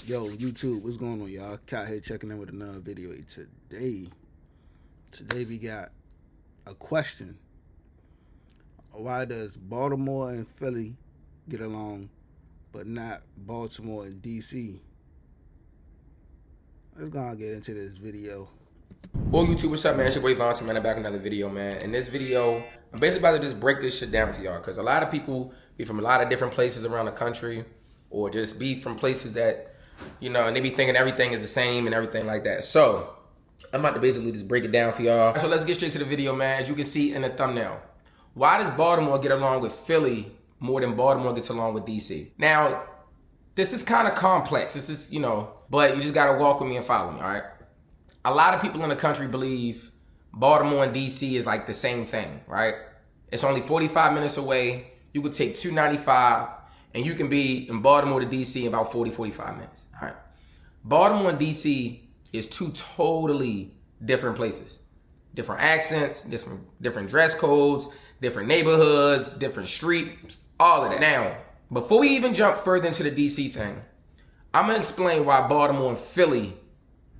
Yo, YouTube, what's going on, y'all? Cat here checking in with another video. Today we got a question. Why does Baltimore and Philly get along, but not Baltimore and DC? Let's go and get into this video. Well, YouTube, what's up, man? It's your boy Valentine, man. I'm back with another video, man. In this video, I'm basically about to just break this shit down for y'all, because a lot of people be from a lot of different places around the country, or just be from places that, you know, and they be thinking everything is the same and everything like that. So, I'm about to basically just break it down for y'all. So let's get straight to the video, man. As you can see in the thumbnail, why does Baltimore get along with Philly more than Baltimore gets along with DC? Now, this is kind of complex. This is, you know, but you just gotta walk with me and follow me, all right? A lot of people in the country believe Baltimore and DC is like the same thing, right? It's only 45 minutes away. You could take 295 and you can be in Baltimore to DC in about 45 minutes, all right? Baltimore and DC is two totally different places. Different accents, different dress codes, different neighborhoods, different streets, all of that. Now, before we even jump further into the DC thing, I'm gonna explain why Baltimore and Philly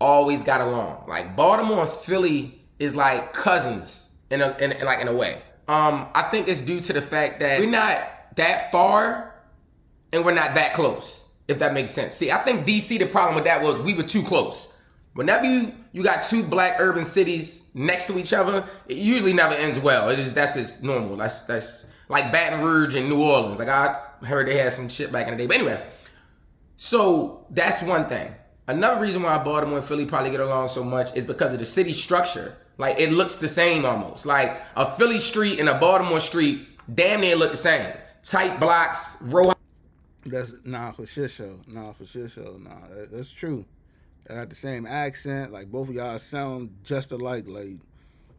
always got along. Like, Baltimore and Philly is like cousins in a way. I think it's due to the fact that we're not that far and we're not that close, if that makes sense. See, I think DC, the problem with that was we were too close. Whenever you got two black urban cities next to each other, it usually never ends well. That's just normal. That's like Baton Rouge and New Orleans. Like, I heard they had some shit back in the day. But anyway, so that's one thing. Another reason why Baltimore and Philly probably get along so much is because of the city structure. Like, it looks the same almost. Like, a Philly street and a Baltimore street damn near look the same. Tight blocks, row. That's for shit show. That's true. They got the same accent. Like, both of y'all sound just alike. Like,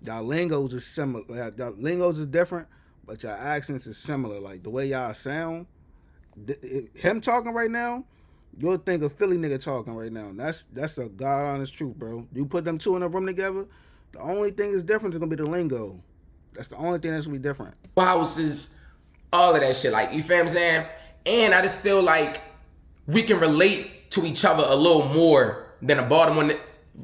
y'all lingos is similar. Like, y'all lingos is different, but y'all accents is similar. Like, the way y'all sound, him talking right now, you'll think a Philly nigga talking right now. That's the God honest truth, bro. You put them two in a room together, the only thing is different is gonna be the lingo. That's the only thing that's gonna be different. Houses, all of that shit. Like, you feel what I'm saying? And I just feel like we can relate to each other a little more than a Baltimore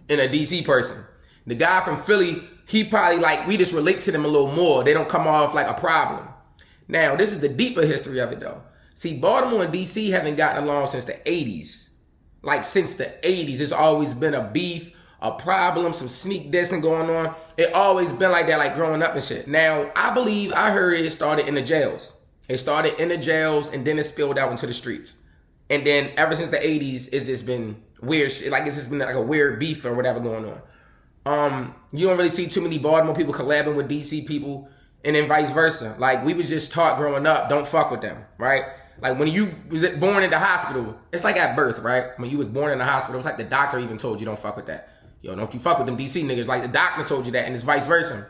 and a DC person. The guy from Philly, he probably, like, we just relate to them a little more. They don't come off like a problem. Now, this is the deeper history of it, though. See, Baltimore and DC haven't gotten along since the 80s. Like, since the 80s, it's always been a beef, a problem, some sneak dissing going on. It always been like that, like, growing up and shit. Now, I heard it started in the jails. It started in the jails, and then it spilled out into the streets. And then, ever since the 80s, it's just been weird shit. Like, it's just been like a weird beef or whatever going on. You don't really see too many Baltimore people collabing with DC people, and then vice versa. Like, we was just taught growing up, don't fuck with them, right? Like, when you was born in the hospital, it's like at birth, right? When you was born in the hospital, it's like the doctor even told you don't fuck with that. Yo, don't you fuck with them DC niggas. Like, the doctor told you that, and it's vice versa.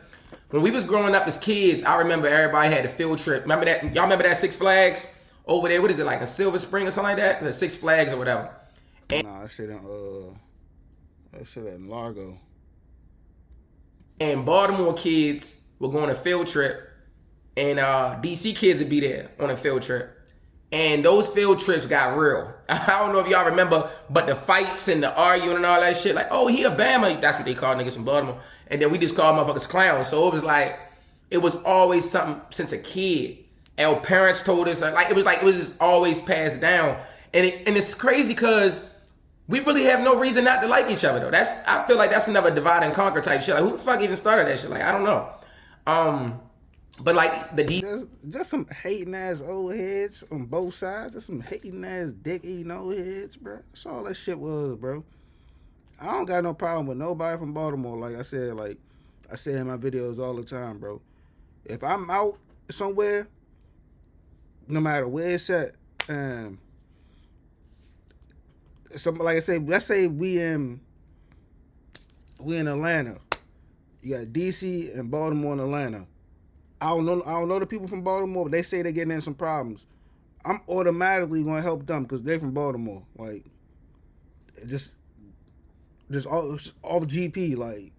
When we was growing up as kids, I remember everybody had a field trip. Remember that? Y'all remember that Six Flags over there? What is it, like a Silver Spring or something like that? It's Six Flags or whatever. Nah, that shit in Largo. And Baltimore kids were going on a field trip, and DC kids would be there on a field trip. And those field trips got real. I don't know if y'all remember, but the fights and the arguing and all that shit, like, oh, he a Bama. That's what they call niggas from Baltimore. And then we just call motherfuckers clowns. So it was like, it was always something since a kid. Our parents told us, like, it was just always passed down. And it's crazy because we really have no reason not to like each other, though. I feel like that's another divide and conquer type shit. Like, who the fuck even started that shit? Like, I don't know. But like just some hating ass old heads on both sides. Just some hating ass dick eating old heads, bro. That's all that shit was, bro. I don't got no problem with nobody from Baltimore. Like I said in my videos all the time, bro. If I'm out somewhere, no matter where it's at, like I say, let's say we in Atlanta. You got DC and Baltimore and Atlanta. I don't know the people from Baltimore, but they say they're getting in some problems. I'm automatically gonna help them because they're from Baltimore. Like, just off GP, like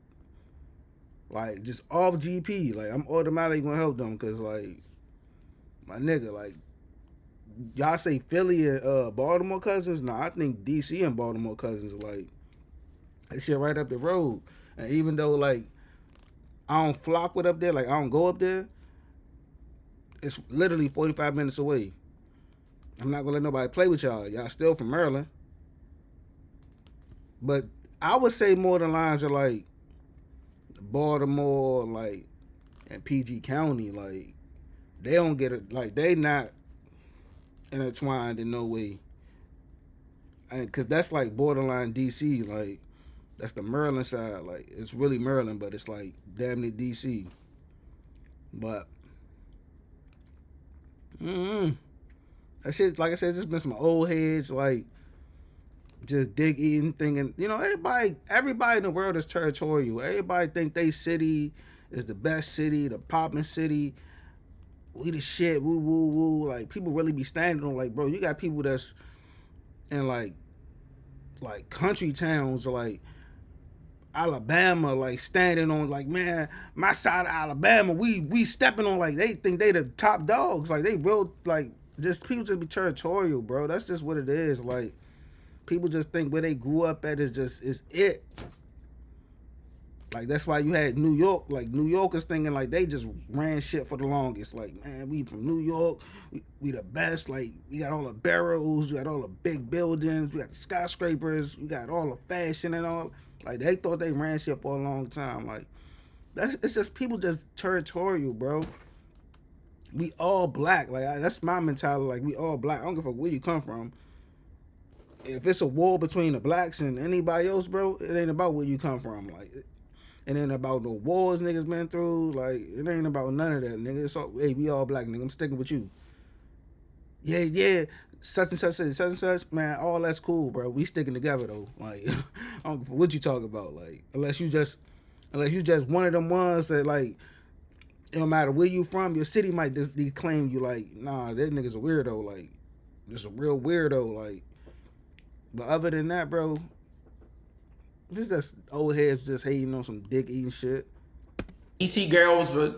just off GP. Like, I'm automatically gonna help them because, like, my nigga, like, y'all say Philly and Baltimore cousins. Nah, I think DC and Baltimore cousins like that shit right up the road. And even though like I don't flock with up there, like I don't go up there, it's literally 45 minutes away. I'm not gonna let nobody play with y'all. Y'all still from Maryland. But I would say more than lines are like Baltimore, like and PG County, like they don't get it. Like they not intertwined in no way. Cause that's like borderline DC. Like that's the Maryland side. Like it's really Maryland, but it's like damn near DC. But that shit, like I said, just been some old heads like just dig eating, thinking, everybody in the world is territorial. Everybody think they city is the best city, the popping city. We the shit, woo woo woo. Like people really be standing on like, bro, you got people that's in like country towns like Alabama, like standing on like, man, my side of Alabama, we stepping on, like they think they the top dogs. Like they real like just people just be territorial, bro. That's just what it is. Like people just think where they grew up at is it. Like that's why you had New York, like New Yorkers thinking like they just ran shit for the longest. Like, man, we from New York, we the best. Like we got all the barrels, we got all the big buildings, we got the skyscrapers, we got all the fashion and all. Like they thought they ran shit for a long time. Like it's just people just territorial, bro. We all black. Like that's my mentality. Like we all black. I don't give a fuck where you come from. If it's a war between the blacks and anybody else, bro, it ain't about where you come from. Like it ain't about the wars niggas been through. Like it ain't about none of that, nigga. It's all, hey, we all black, nigga. I'm sticking with you. Yeah, such and such, man. All that's cool, bro. We sticking together though. Like I don't give a what you talk about. Like unless you just one of them ones that like it don't matter where you from, your city might just declaim you like, nah, that nigga's a weirdo. Like just a real weirdo. Like, but other than that, bro, this just old heads just hating on some dick eating shit. DC girls were,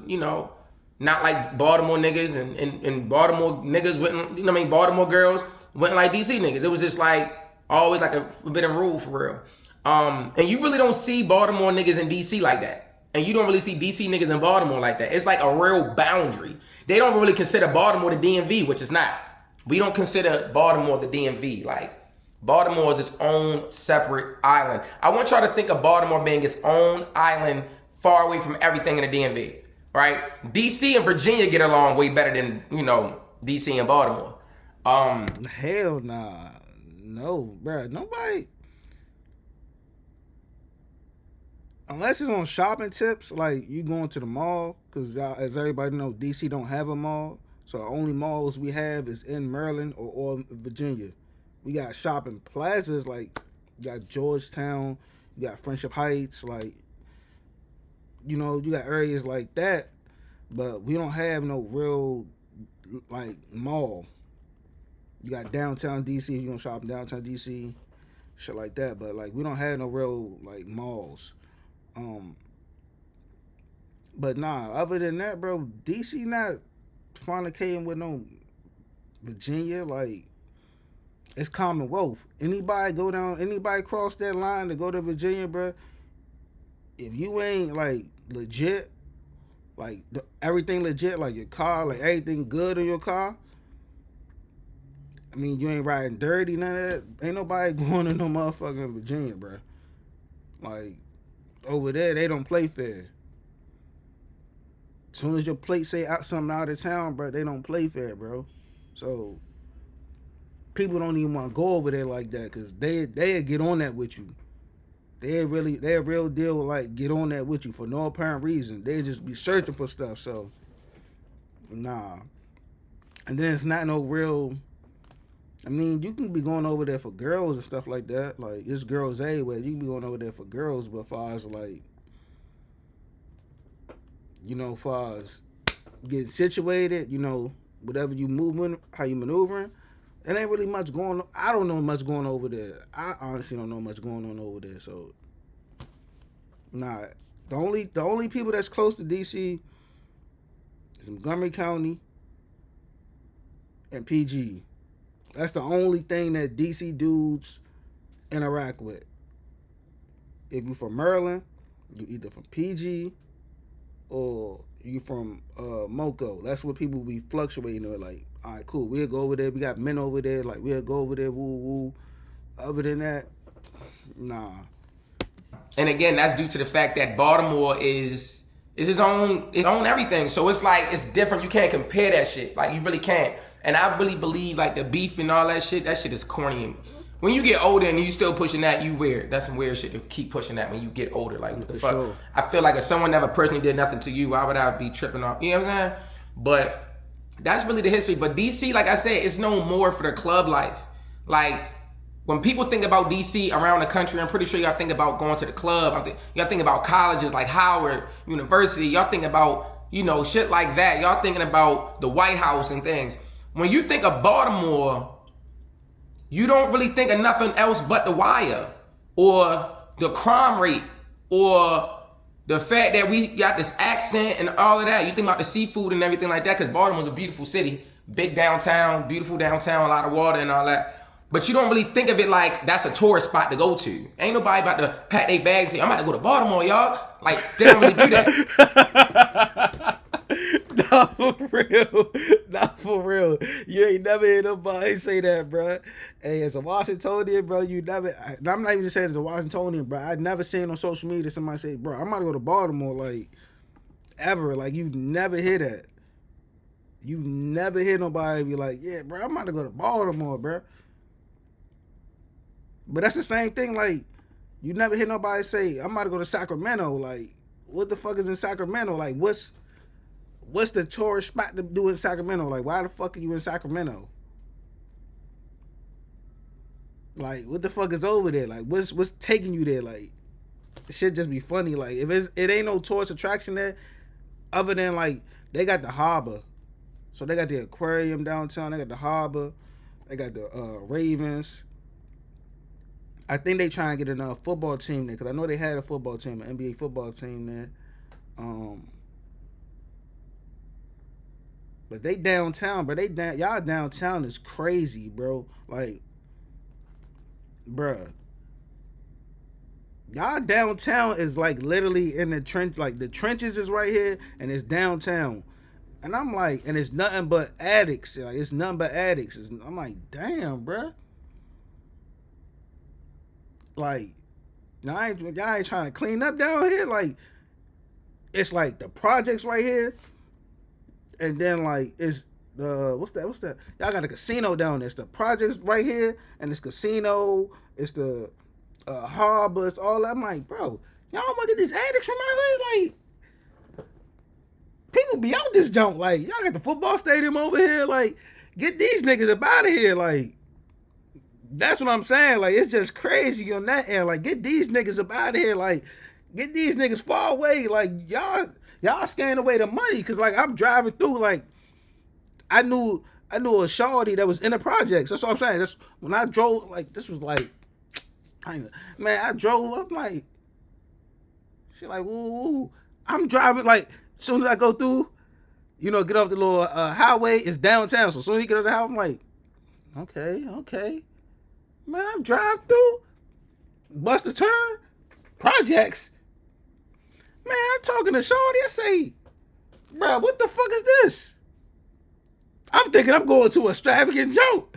not like Baltimore niggas, and Baltimore niggas wouldn't, Baltimore girls wouldn't like DC niggas. It was just like always like a forbidden rule for real. And you really don't see Baltimore niggas in DC like that. And you don't really see DC niggas in Baltimore like that. It's like a real boundary. They don't really consider Baltimore the DMV, which is not. We don't consider Baltimore the DMV. Like, Baltimore is its own separate island. I want y'all to think of Baltimore being its own island far away from everything in the DMV, right? DC and Virginia get along way better than, DC and Baltimore. Hell nah. No, bro. Nobody. Unless it's on shopping tips, like you going to the mall, because as everybody know, DC don't have a mall. So the only malls we have is in Maryland or Virginia. We got shopping plazas like you got Georgetown, you got Friendship Heights, like you got areas like that, but we don't have no real like mall. You got downtown DC if you gonna shop in downtown DC, shit like that. But like we don't have no real like malls. But nah, other than that, bro, DC not fornicating with no Virginia. Like it's Commonwealth. Anybody cross that line to go to Virginia, bro, if you ain't like legit, like everything legit, like your car, like everything good in your car, I mean, you ain't riding dirty, none of that. Ain't nobody going to no motherfucking Virginia, bro. Like over there, they don't play fair. As soon as your plate say something out of town, bro, they don't play fair, bro. So people don't even want to go over there like that because they get on that with you. They're real deal, like get on that with you for no apparent reason. They just be searching for stuff. So nah. And then it's not no real. I mean, you can be going over there for girls and stuff like that. Like it's girls everywhere. You can be going over there for girls, but as far as like, as far as getting situated, whatever you moving, how you maneuvering, it ain't really much going on. I don't know much going over there. I honestly don't know much going on over there. So, nah. The only people that's close to DC is Montgomery County and PG. That's the only thing that DC dudes interact with. If you from Maryland, you either from PG or you from Moco. That's what people be fluctuating with. Like, all right, cool. We'll go over there. We got men over there. Like, we'll go over there. Woo woo. Other than that, nah. And again, that's due to the fact that Baltimore is its own everything. So it's like it's different. You can't compare that shit. Like you really can't. And I really believe like the beef and all that shit is corny. When you get older and you still pushing that, you weird. That's some weird shit to keep pushing that when you get older. Like what the fuck? Sure. I feel like if someone never personally did nothing to you, why would I be tripping off? You know what I'm saying? But that's really the history. But DC, like I said, it's no more for the club life. Like when people think about DC around the country, I'm pretty sure y'all think about going to the club. Y'all think about colleges like Howard University. Y'all think about, you know, shit like that. Y'all thinking about the White House and things. When you think of Baltimore, you don't really think of nothing else but the wire or the crime rate or the fact that we got this accent and all of that. You think about the seafood and everything like that because Baltimore's a beautiful city. Big downtown, beautiful downtown, a lot of water and all that. But you don't really think of it like that's a tourist spot to go to. Ain't nobody about to pack their bags and say, I'm about to go to Baltimore, y'all. Like, they don't really do that. Nah, for real. Not for real. You ain't never heard nobody say that, bro. Hey, as a Washingtonian, bro, you never... I'm not even just saying as a Washingtonian, bro. I never seen on social media somebody say, bro, I'm about to go to Baltimore, like, ever. Like, you never hear that. You never hear nobody be like, yeah, bro, I'm about to go to Baltimore, bro. But that's the same thing, like, you never hear nobody say, I'm about to go to Sacramento. Like, what the fuck is in Sacramento? Like, what's the tourist spot to do in Sacramento? Like, why the fuck are you in Sacramento? Like, what the fuck is over there? Like, what's taking you there? Like, it should just be funny. Like, if it ain't no tourist attraction there, other than, like, they got the harbor. So they got the aquarium downtown. They got the harbor. They got the Ravens. I think they try and get a football team there because I know they had a football team, an NBA football team there. But they downtown, bro. Y'all downtown is crazy, bro. Like, bruh. Y'all downtown is like literally in the trench. Like the trenches is right here, and it's downtown. And I'm like, and it's nothing but addicts. Like it's nothing but addicts. I'm like, damn, bruh. Like, y'all ain't trying to clean up down here. Like, it's like the projects right here, and then like it's the what's that? Y'all got a casino down there. It's the projects right here, and it's casino. It's the harbor. It's all that. I'm like, bro, y'all want to get these addicts from LA? Like, people be out this junk. Like, y'all got the football stadium over here. Like, get these niggas up out of here. Like. That's what I'm saying. Like, it's just crazy on that end. Like, get these niggas up out of here. Like, get these niggas far away. Like, y'all scaring away the money. Cause like I'm driving through. Like, I knew a shawty that was in the projects. That's what I'm saying. That's when I drove. Like, this was like, man, I drove up like, she like, woo. I'm driving like, as soon as I go through, you know, get off the little highway. It's downtown. So as soon as you get off the highway, I'm like, okay. Man, I drive through, bust a turn, projects. Man, I'm talking to Shorty. I say, bro, what the fuck is this? I'm thinking I'm going to a extravagant joke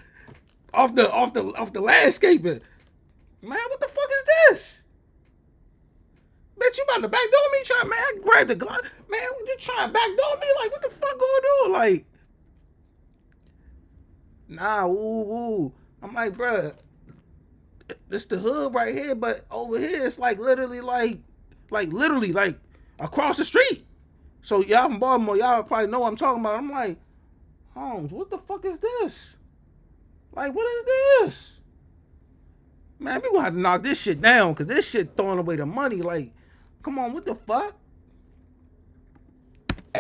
off the landscaping. Man, what the fuck is this? Bitch, you about to backdoor me? Man, I grabbed the Glock. Man, you trying to backdoor me? Like, what the fuck going on? Like, nah, woo. I'm like, bruh, this the hood right here, but over here it's like literally like across the street. So y'all from Baltimore, y'all probably know what I'm talking about. I'm like, Holmes, what the fuck is this? Like, what is this? Man, we gonna have to knock this shit down because this shit throwing away the money. Like, come on, what the fuck?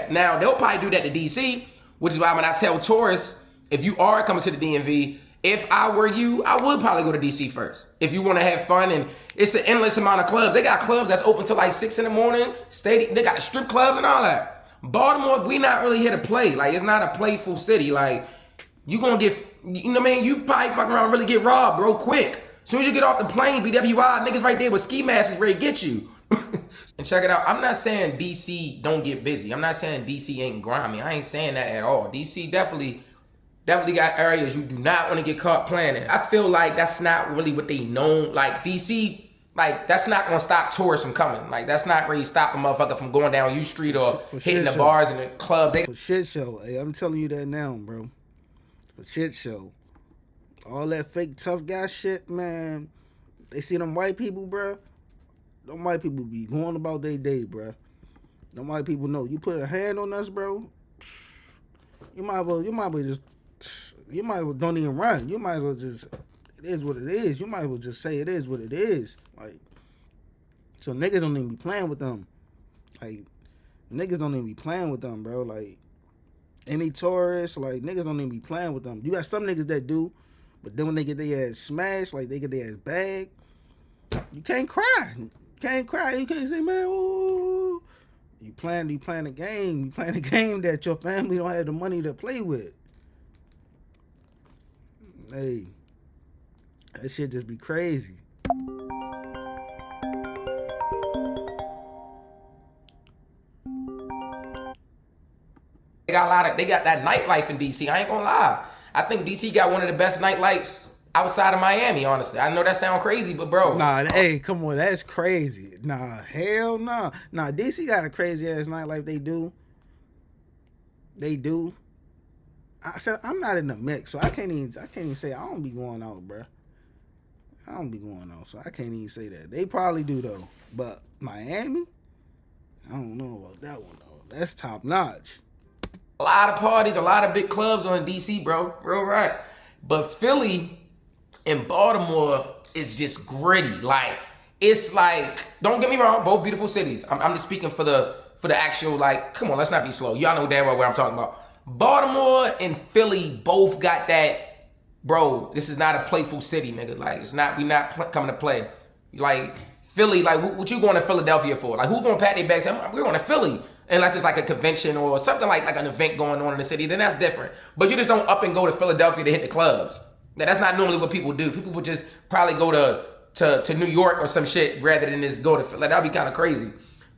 Now, they'll probably do that to DC, which is why when I tell tourists, if you are coming to the DMV, if I were you, I would probably go to DC first. If you want to have fun, and it's an endless amount of clubs. They got clubs that's open till like 6 in the morning. They got a strip club and all that. Baltimore, we not really here to play. Like, it's not a playful city. Like, you gonna get you know what I mean? You probably fucking around and really get robbed real quick. As soon as you get off the plane, BWI, niggas right there with ski masks ready to get you. And check it out. I'm not saying DC don't get busy. I'm not saying DC ain't grimy. I ain't saying that at all. DC definitely got areas you do not want to get caught playing in. I feel like that's not really what they known. Like DC, like that's not gonna stop tourists from coming. Like that's not really stopping a motherfucker from going down U Street or hitting the bars and the clubs. For shit show. Hey, I'm telling you that now, bro. For shit show. All that fake tough guy shit, man. They see them white people, bro. Them white people be going about their day, bro. Them white people know. You put a hand on us, bro. You might as well don't even run. You might as well just, it is what it is. You might as well just say it is what it is. Like, so niggas don't even be playing with them. Like, niggas don't even be playing with them, bro. Like, any tourists, like, niggas don't even be playing with them. You got some niggas that do, but then when they get their ass smashed, like, they get their ass bagged, you can't cry. You can't cry. You can't say, man, ooh. You playing a game. You playing a game that your family don't have the money to play with. Hey, that shit just be crazy. They got that nightlife in DC. I ain't gonna lie. I think DC got one of the best nightlifes outside of Miami, honestly. I know that sound crazy, but bro. Nah, hey, come on, that's crazy. Nah, hell no. Nah, DC got a crazy ass nightlife. They do. I said I'm not in the mix, so I can't even say I don't be going out, bro. I don't be going out, so I can't even say that. They probably do though, but Miami, I don't know about that one though. That's top notch. A lot of parties, a lot of big clubs on DC, bro. Real right. But Philly and Baltimore is just gritty. Like, it's like, don't get me wrong, both beautiful cities. I'm just speaking for the actual, like, come on, let's not be slow. Y'all know damn well what I'm talking about. Baltimore and Philly both got that, bro, this is not a playful city, nigga. Like, it's not, we not coming to play. Like, Philly, like, what you going to Philadelphia for? Like, who going to pat their back and say, we're going to Philly? Unless it's like a convention or something like an event going on in the city, then that's different. But you just don't up and go to Philadelphia to hit the clubs. That's not normally what people do. People would just probably go to New York or some shit rather than just go to Philly. That'd be kind of crazy.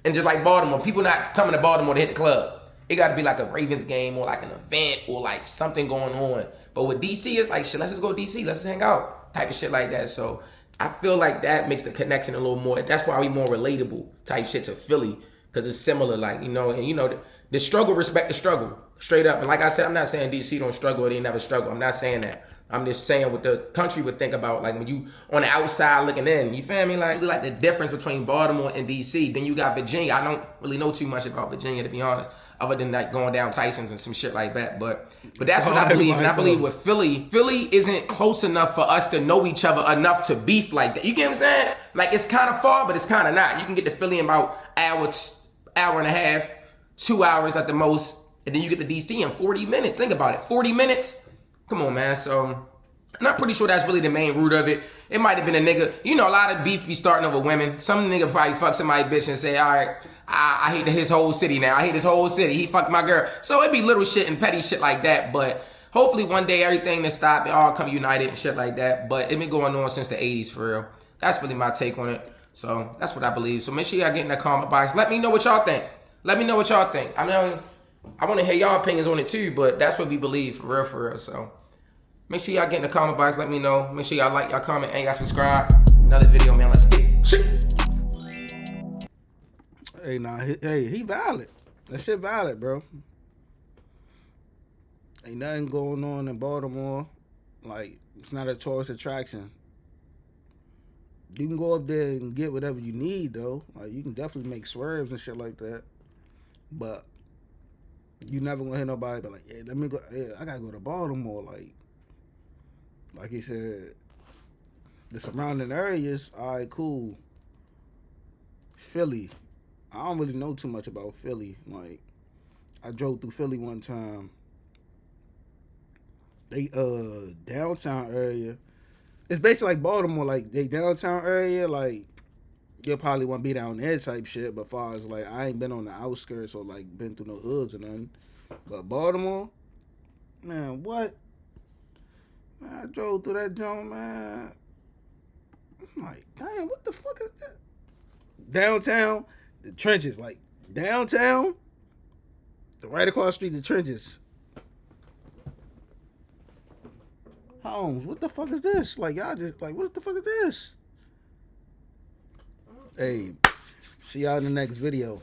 And just like Baltimore, people not coming to Baltimore to hit the club. It got to be like a Ravens game or like an event or like something going on. But with DC, it's like, shit, let's just go to DC. Let's just hang out. Type of shit like that. So I feel like that makes the connection a little more. That's why we more relatable type shit to Philly. Because it's similar, like, you know, and you know, the struggle, respect the struggle. Straight up. And like I said, I'm not saying DC don't struggle or they never struggle. I'm not saying that. I'm just saying what the country would think about, like when you on the outside looking in. You feel me? Like the difference between Baltimore and DC. Then you got Virginia. I don't really know too much about Virginia, to be honest, other than like going down Tyson's and some shit like that. But that's what I believe. And I believe with Philly isn't close enough for us to know each other enough to beef like that. You get what I'm saying? Like, it's kind of far, but it's kind of not. You can get to Philly in about hour and a half, 2 hours at the most, and then you get to DC in 40 minutes. Think about it, 40 minutes? Come on, man. So, I'm not pretty sure that's really the main root of it. It might have been a nigga, you know, a lot of beef be starting over women. Some nigga probably fuck somebody bitch and say, all right, I hate his whole city now. I hate his whole city. He fucked my girl. So it'd be little shit and petty shit like that, but hopefully one day everything to stop, it all come united and shit like that. But it been going on since the 80s, for real. That's really my take on it. So that's what I believe. So make sure y'all get in the comment box. Let me know what y'all think. Let me know what y'all think. I mean, I want to hear y'all opinions on it too, but that's what we believe, for real. So make sure y'all get in the comment box. Let me know. Make sure y'all like, y'all comment, and y'all subscribe. Another video, man. Let's get shit. Hey, nah, he valid. That shit valid, bro. Ain't nothing going on in Baltimore. Like, it's not a tourist attraction. You can go up there and get whatever you need, though. Like, you can definitely make swerves and shit like that. But you never gonna hear nobody be like, "Yeah, let me go. Yeah, I gotta go to Baltimore." Like he said, the surrounding areas. All right, cool. Philly. I don't really know too much about Philly. Like, I drove through Philly one time. They downtown area. It's basically like Baltimore, like they downtown area, like you'll probably want to be down there type shit. But far as like, I ain't been on the outskirts or like been through no hoods or nothing. But Baltimore, man, what? Man, I drove through that joint, man. I'm like, damn, what the fuck is that? Downtown, the trenches, like downtown, right across the street, the trenches. Holmes, what the fuck is this? Like, y'all just, like, what the fuck is this? Hey, see y'all in the next video.